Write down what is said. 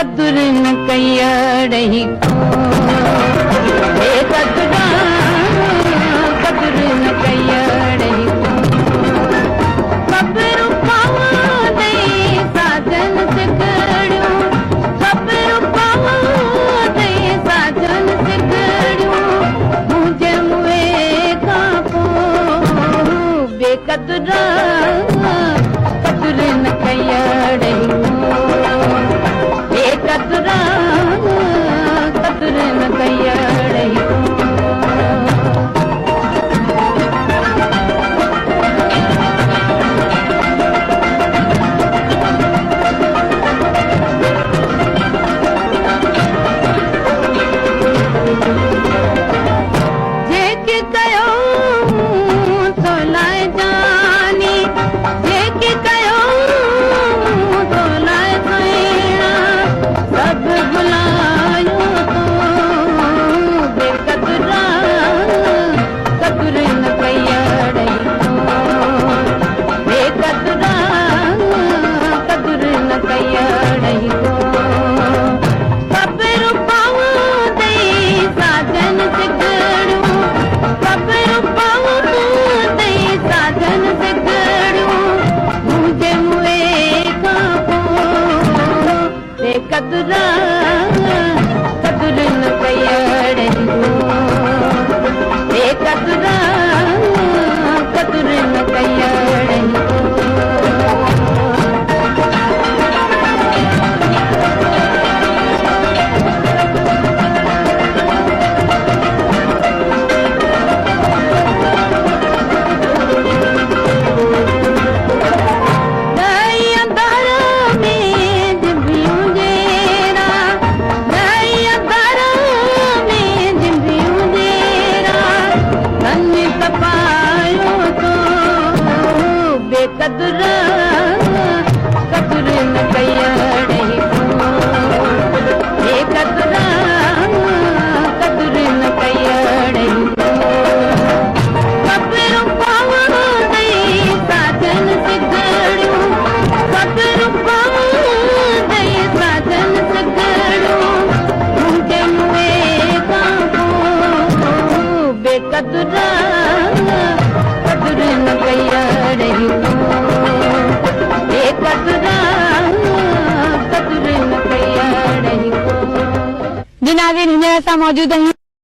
कदुर न कई कदुरा कदुर न कई खबरू पावा दे साजन से गड़ियो खबरू पावा दे साजन से गड़ियो मुझे मुए कापो बेकदुरा कदुर न कई कदुरा कदुर न कई जेके कयो तो लाए जानी जेके कयो तो लाए सैणा सब बुलायो तो बेकदुरा कदुर न कई बेकदुरा कदुर न कई खबरू पावा दे साजन से गड़ियो खबरू पावा दे साजन से गड़ियो मुझे मुए कापो बेकदुरा कदुर न कई बेकदुरा कदुर न कई कदुरा कदुर न कई कदुरा कदुर न कई खबरू पावा दे साजन से गड़ियो खबरू पावा दे साजन से गड़ियो मुझे मुए कापो बेकदुरा कदुर न कई नाज़रीन हींअर असां मौजूद आहियूं